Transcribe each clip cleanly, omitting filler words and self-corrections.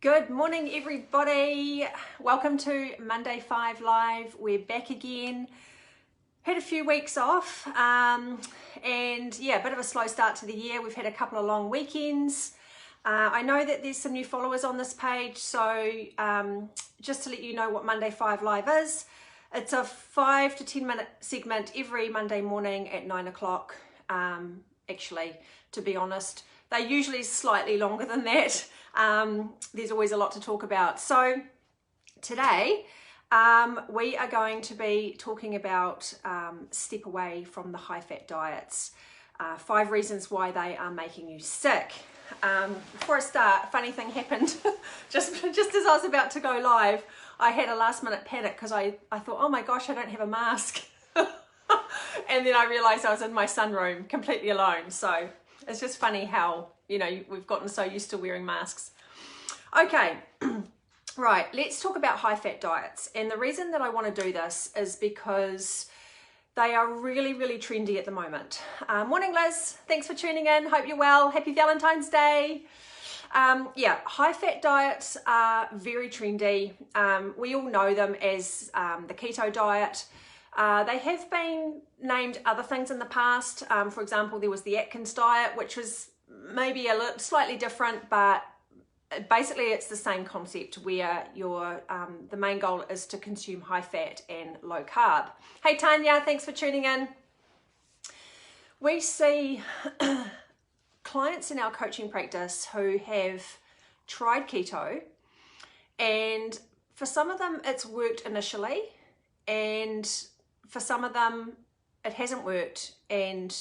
Good morning, everybody. Welcome to Monday 5 Live. We're back again. Had a few weeks off, and yeah, a bit of a slow start to the year. We've had a couple of long weekends. I know that there's some new followers on this page, so just to let you know what Monday 5 Live is, it's a 5 to 10 minute segment every Monday morning at 9 o'clock. Actually, to be honest, they're usually slightly longer than that. There's always a lot to talk about. So today we are going to be talking about step away from the high-fat diets, 5 reasons why they are making you sick. Before I start, a funny thing happened. just as I was about to go live, I had a last-minute panic because I thought, oh my gosh, I don't have a mask. And then I realized I was in my sunroom completely alone. So it's just funny how, you know, we've gotten so used to wearing masks. Okay, right, let's talk about high-fat diets. And the reason that I want to do this is because they are really, really trendy at the moment. Morning, Liz. Thanks for tuning in. Hope you're well. Happy Valentine's Day. Yeah, high-fat diets are very trendy. We all know them as the keto diet. They have been named other things in the past. For example, there was the Atkins diet, which was maybe a little slightly different, but basically it's the same concept where your the main goal is to consume high fat and low carb. Hey Tanya, thanks for tuning in. We see clients in our coaching practice who have tried keto, and for some of them it's worked initially, and for some of them it hasn't worked, and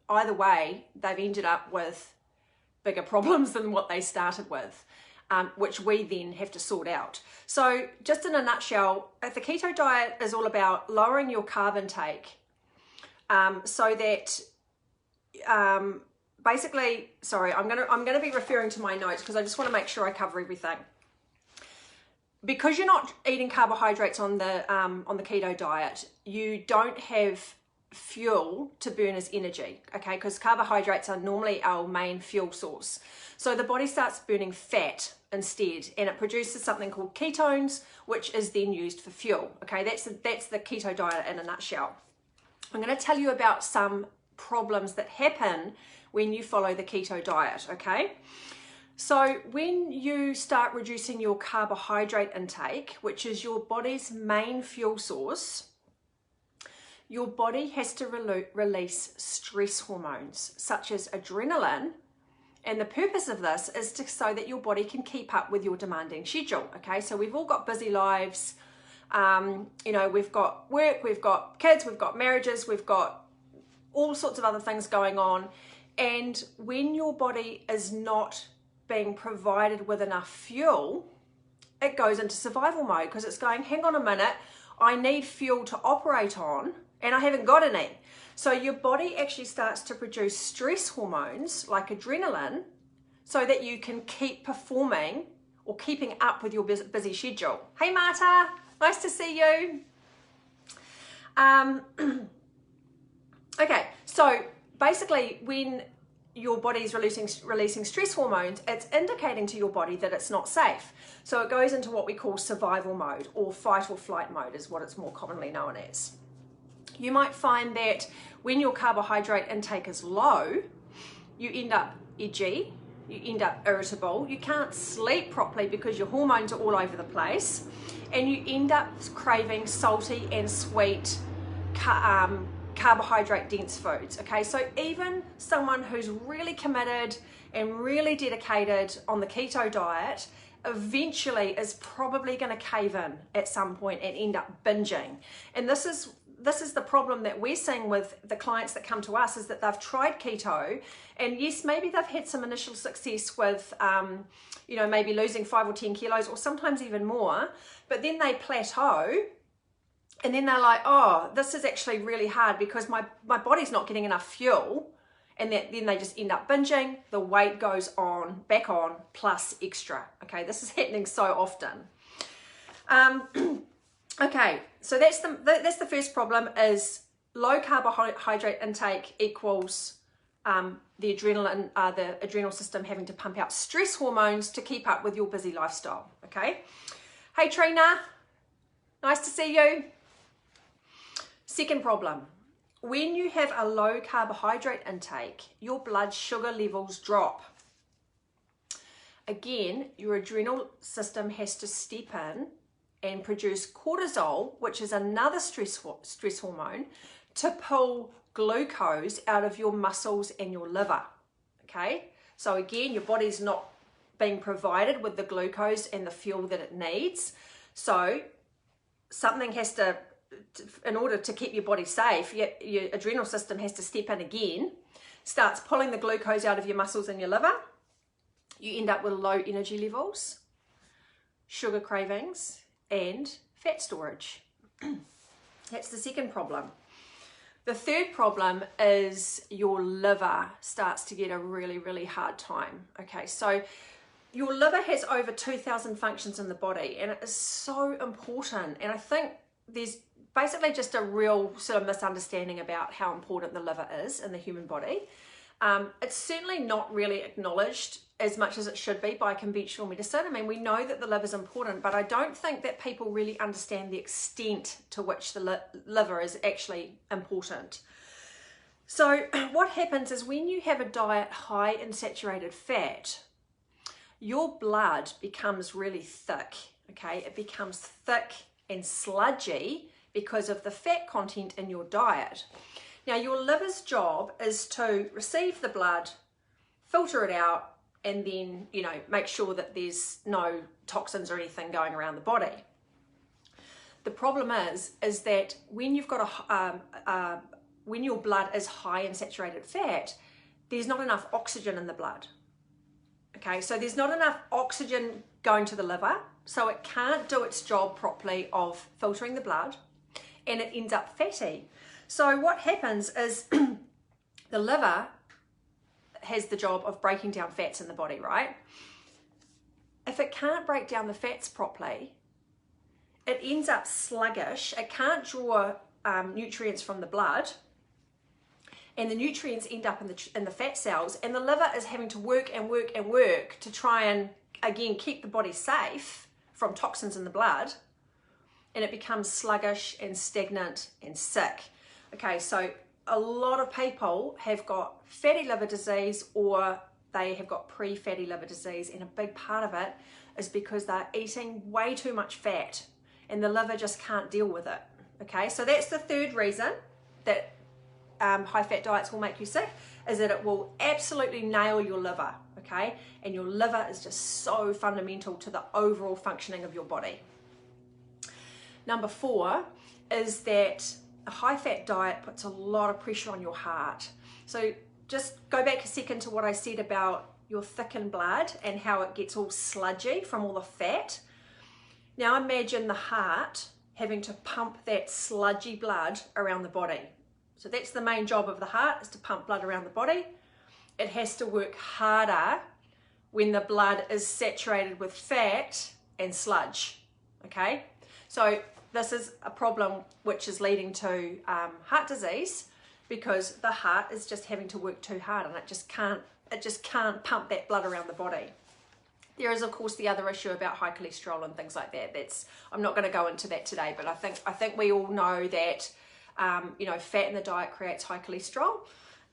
either way they've ended up with bigger problems than what they started with, which we then have to sort out. So just in a nutshell, the keto diet is all about lowering your carb intake so that basically, sorry, I'm gonna be referring to my notes because I just want to make sure I cover everything. Because you're not eating carbohydrates on the keto diet, you don't have fuel to burn as energy, okay, because carbohydrates are normally our main fuel source. So the body starts burning fat instead, and it produces something called ketones, which is then used for fuel. Okay, that's the keto diet in a nutshell. I'm going to tell you about some problems that happen when you follow the keto diet. Okay, so when you start reducing your carbohydrate intake, which is your body's main fuel source, your body has to release stress hormones such as adrenaline, and the purpose of this is so that your body can keep up with your demanding schedule. Okay, so we've all got busy lives. You know, we've got work, we've got kids, we've got marriages, we've got all sorts of other things going on, and when your body is not being provided with enough fuel, it goes into survival mode because it's going, hang on a minute, I need fuel to operate on, and I haven't got any. So your body actually starts to produce stress hormones like adrenaline so that you can keep performing or keeping up with your busy schedule. Hey Marta, nice to see you. Okay, so basically when your body's releasing stress hormones, it's indicating to your body that it's not safe. So it goes into what we call survival mode, or fight or flight mode is what it's more commonly known as. You might find that when your carbohydrate intake is low, you end up edgy, you end up irritable, you can't sleep properly because your hormones are all over the place, and you end up craving salty and sweet carbohydrate dense foods. Okay, so even someone who's really committed and really dedicated on the keto diet eventually is probably going to cave in at some point and end up binging. And this is the problem that we're seeing with the clients that come to us, is that they've tried keto, and yes, maybe they've had some initial success with you know, maybe losing 5 or 10 kilos or sometimes even more, but then they plateau. And then they're like, oh, this is actually really hard because my body's not getting enough fuel. And then they just end up binging. The weight goes on, back on, plus extra. Okay, this is happening so often. Okay, so that's the first problem, is low carbohydrate intake equals the adrenal system having to pump out stress hormones to keep up with your busy lifestyle, okay? Hey Trina, nice to see you. Second problem, when you have a low carbohydrate intake, your blood sugar levels drop. Again, your adrenal system has to step in and produce cortisol, which is another stress hormone, to pull glucose out of your muscles and your liver, okay? So again, your body's not being provided with the glucose and the fuel that it needs. So something has to, in order to keep your body safe, your adrenal system has to step in again, starts pulling the glucose out of your muscles and your liver. You end up with low energy levels, sugar cravings, and fat storage. That's the second problem. The third problem is your liver starts to get a really, really hard time. Okay, so your liver has over 2,000 functions in the body, and it is so important. And I think there's basically just a real sort of misunderstanding about how important the liver is in the human body. It's certainly not really acknowledged as much as it should be by conventional medicine. I mean, we know that the liver is important, but I don't think that people really understand the extent to which the liver is actually important. So what happens is when you have a diet high in saturated fat, your blood becomes really thick, okay? It becomes thick and sludgy because of the fat content in your diet. Now, your liver's job is to receive the blood, filter it out, and then, you know, make sure that there's no toxins or anything going around the body. The problem is that when you've got when your blood is high in saturated fat, there's not enough oxygen in the blood. Okay, so there's not enough oxygen going to the liver, so it can't do its job properly of filtering the blood, and it ends up fatty. So what happens is the liver has the job of breaking down fats in the body, right? If it can't break down the fats properly, it ends up sluggish. It can't draw nutrients from the blood, and the nutrients end up in the fat cells, and the liver is having to work and work and work to try and, again, keep the body safe from toxins in the blood, and it becomes sluggish and stagnant and sick. Okay, so a lot of people have got fatty liver disease, or they have got pre-fatty liver disease, and a big part of it is because they're eating way too much fat and the liver just can't deal with it. Okay, so that's the third reason that high fat diets will make you sick, is that it will absolutely nail your liver, okay? And your liver is just so fundamental to the overall functioning of your body. Number 4 is that a high fat diet puts a lot of pressure on your heart. So just go back a second to what I said about your thickened blood and how it gets all sludgy from all the fat. Now imagine the heart having to pump that sludgy blood around the body. So that's the main job of the heart, is to pump blood around the body. It has to work harder when the blood is saturated with fat and sludge, okay? So this is a problem which is leading to heart disease, because the heart is just having to work too hard, and it just can't pump that blood around the body. There is, of course, the other issue about high cholesterol and things like that. I'm not going to go into that today, but I think we all know that you know, fat in the diet creates high cholesterol,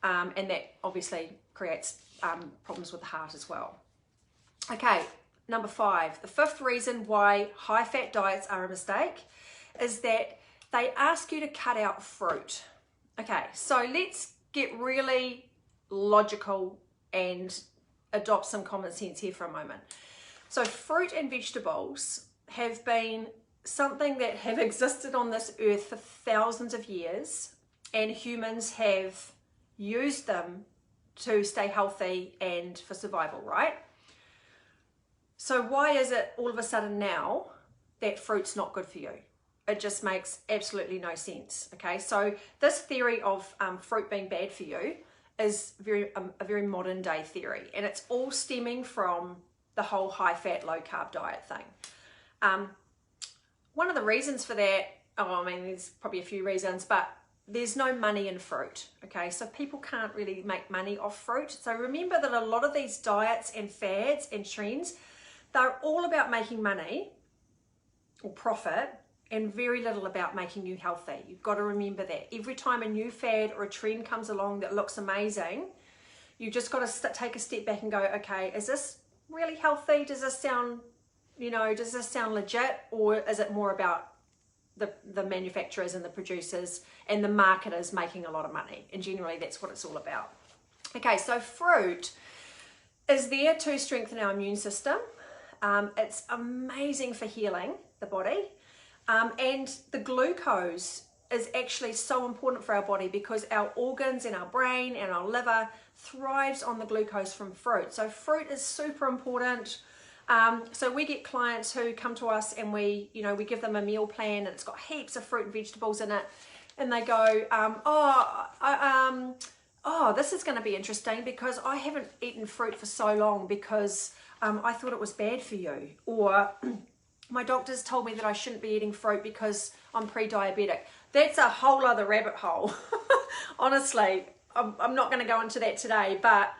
and that obviously creates problems with the heart as well. Okay, number 5, the 5th reason why high fat diets are a mistake is that they ask you to cut out fruit. Okay, so let's get really logical and adopt some common sense here for a moment. So fruit and vegetables have been something that have existed on this earth for thousands of years, and humans have used them to stay healthy and for survival, right? So why is it all of a sudden now that fruit's not good for you? It just makes absolutely no sense. Okay, so this theory of fruit being bad for you is a very modern day theory, and it's all stemming from the whole high fat, low carb diet thing. One of the reasons for that, I mean, there's probably a few reasons, but there's no money in fruit, okay? So people can't really make money off fruit. So remember that a lot of these diets and fads and trends, they're all about making money or profit and very little about making you healthy. You've got to remember that. Every time a new fad or a trend comes along that looks amazing, you just got to take a step back and go, okay, is this really healthy? Does this sound, does this sound legit? Or is it more about the manufacturers and the producers and the marketers making a lot of money? And generally that's what it's all about. Okay, so fruit is there to strengthen our immune system. It's amazing for healing the body. And the glucose is actually so important for our body because our organs and our brain and our liver thrives on the glucose from fruit. So fruit is super important. So we get clients who come to us and we give them a meal plan and it's got heaps of fruit and vegetables in it, and they go, this is going to be interesting because I haven't eaten fruit for so long because I thought it was bad for you, or my doctors told me that I shouldn't be eating fruit because I'm pre-diabetic. That's a whole other rabbit hole. Honestly, I'm not going to go into that today, but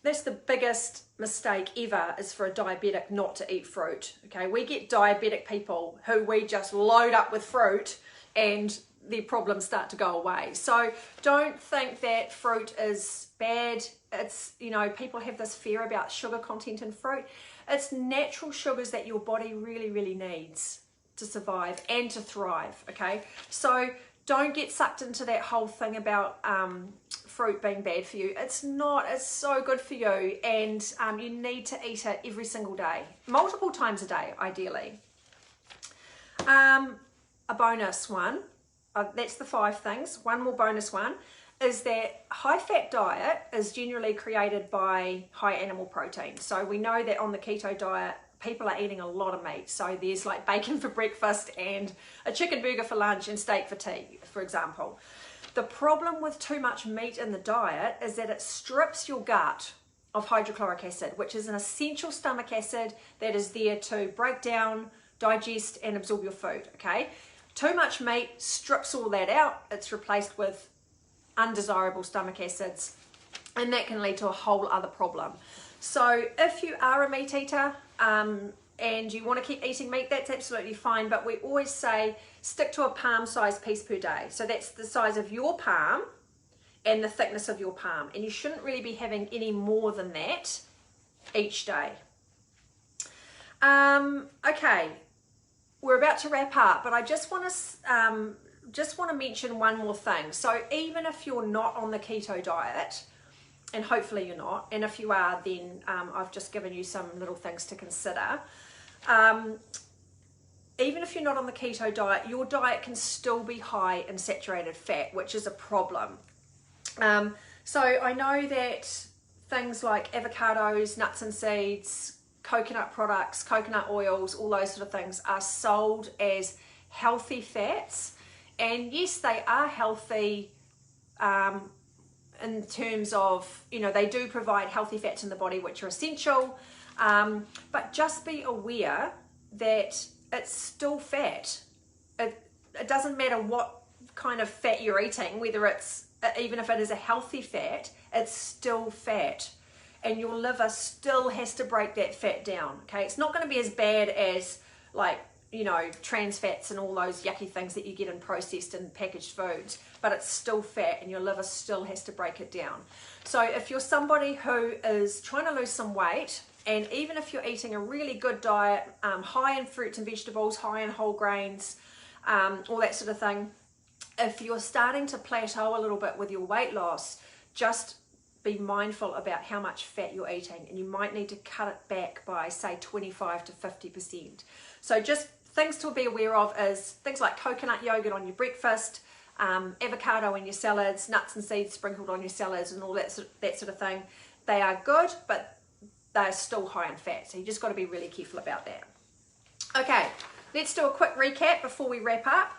that's the biggest mistake ever, is for a diabetic not to eat fruit. Okay, we get diabetic people who we just load up with fruit and their problems start to go away. So don't think that fruit is bad. It's, people have this fear about sugar content in fruit. It's natural sugars that your body really, really needs to survive and to thrive, okay? So don't get sucked into that whole thing about fruit being bad for you. It's not. It's so good for you, and you need to eat it every single day, multiple times a day, ideally. A bonus one, that's the 5 things. One more bonus one is that high-fat diet is generally created by high animal protein. So we know that on the keto diet, people are eating a lot of meat. So there's like bacon for breakfast and a chicken burger for lunch and steak for tea, for example. The problem with too much meat in the diet is that it strips your gut of hydrochloric acid, which is an essential stomach acid that is there to break down, digest, and absorb your food, okay? Too much meat strips all that out. It's replaced with undesirable stomach acids, and that can lead to a whole other problem. So if you are a meat eater and you want to keep eating meat, that's absolutely fine, but we always say stick to a palm-sized piece per day. So that's the size of your palm and the thickness of your palm, and you shouldn't really be having any more than that each day. Okay, we're about to wrap up, but I just want to mention one more thing. So even if you're not on the keto diet, and hopefully you're not, and if you are, then I've just given you some little things to consider. Even if you're not on the keto diet, your diet can still be high in saturated fat, which is a problem. So I know that things like avocados, nuts and seeds, coconut products, coconut oils, all those sort of things are sold as healthy fats. And yes, they are healthy in terms of, they do provide healthy fats in the body, which are essential. But just be aware that it's still fat. It doesn't matter what kind of fat you're eating, whether it's, even if it is a healthy fat, it's still fat. And your liver still has to break that fat down, okay? It's not going to be as bad as like, trans fats and all those yucky things that you get in processed and packaged foods, but it's still fat and your liver still has to break it down. So if you're somebody who is trying to lose some weight, and even if you're eating a really good diet, high in fruits and vegetables, high in whole grains, all that sort of thing, if you're starting to plateau a little bit with your weight loss, just be mindful about how much fat you're eating, and you might need to cut it back by, say, 25 to 50%. So just things to be aware of is things like coconut yogurt on your breakfast, avocado in your salads, nuts and seeds sprinkled on your salads, and all that sort of thing. They are good, but they're still high in fat, so you just got to be really careful about that. Okay, let's do a quick recap before we wrap up.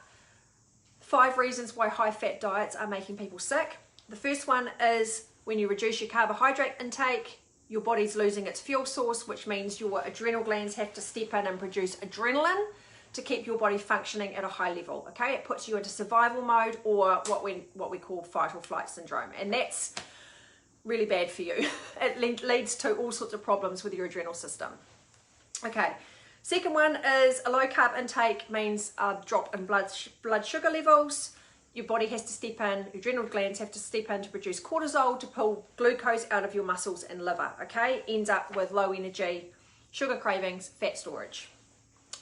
5 reasons why high-fat diets are making people sick. The first one is when you reduce your carbohydrate intake, your body's losing its fuel source, which means your adrenal glands have to step in and produce adrenaline to keep your body functioning at a high level. Okay, it puts you into survival mode, or what we call fight or flight syndrome, and that's really bad for you. It leads to all sorts of problems with your adrenal system. Okay, second one is a low carb intake means a drop in blood sugar levels. Your body has to step in, your adrenal glands have to step in to produce cortisol to pull glucose out of your muscles and liver, okay? Ends up with low energy, sugar cravings, fat storage.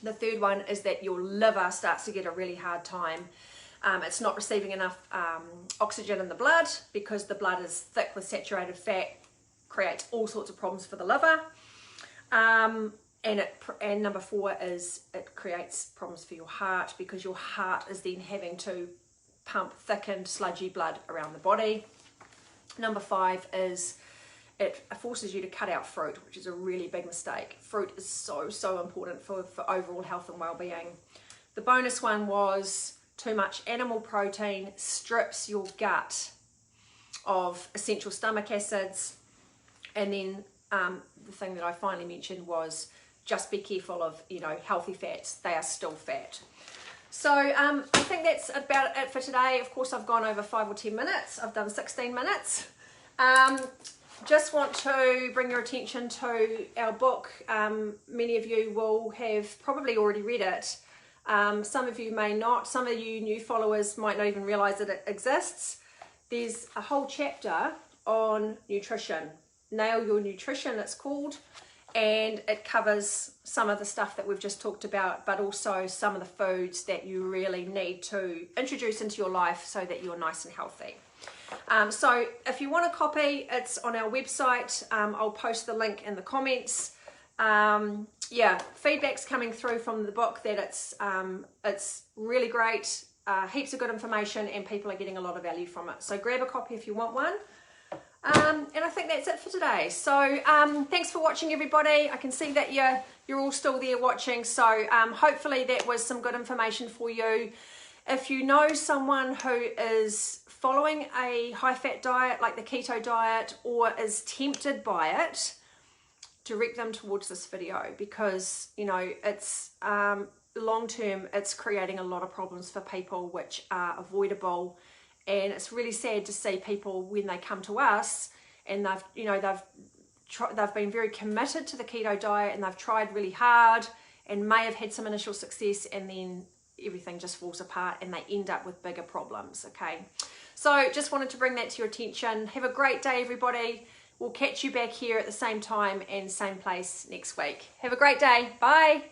The third one is that your liver starts to get a really hard time. It's not receiving enough oxygen in the blood because the blood is thick with saturated fat, creates all sorts of problems for the liver. And number four is it creates problems for your heart because your heart is then having to pump thickened, sludgy blood around the body. Number five is it forces you to cut out fruit, which is a really big mistake. Fruit is so important for overall health and well-being. The bonus one was too much animal protein strips your gut of essential stomach acids. And then the thing that I finally mentioned was just be careful of, healthy fats. They are still fat. So I think that's about it for today. Of course, I've gone over 5 or 10 minutes. I've done 16 minutes. Just want to bring your attention to our book. Many of you will have probably already read it. Some of you may not. Some of you new followers might not even realize that it exists. There's a whole chapter on nutrition. Nail Your Nutrition, it's called. And it covers some of the stuff that we've just talked about, but also some of the foods that you really need to introduce into your life so that you're nice and healthy. So if you want a copy, it's on our website. I'll post the link in the comments. Yeah, feedback's coming through from the book that it's really great, heaps of good information, and people are getting a lot of value from it. So grab a copy if you want one. And I think that's it for today. So thanks for watching, everybody. I can see that you're all still there watching. So hopefully that was some good information for you. If you know someone who is following a high-fat diet like the keto diet or is tempted by it, direct them towards this video, because it's long-term, it's creating a lot of problems for people which are avoidable. And it's really sad to see people when they come to us and they've been very committed to the keto diet and they've tried really hard and may have had some initial success, and then everything just falls apart and they end up with bigger problems. Okay, so just wanted to bring that to your attention. Have a great day, everybody. We'll catch you back here at the same time and same place next week. Have a great day. Bye.